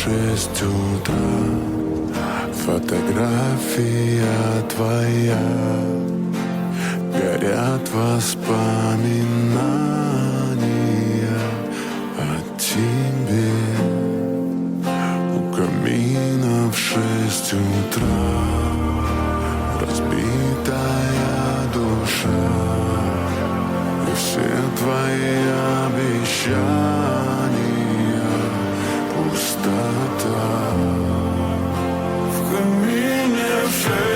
6 утра. Фотография твоя, горят воспоминания о тебе. У камина в 6 утра разбитая душа, и все твои обещания пустота. В камине в 6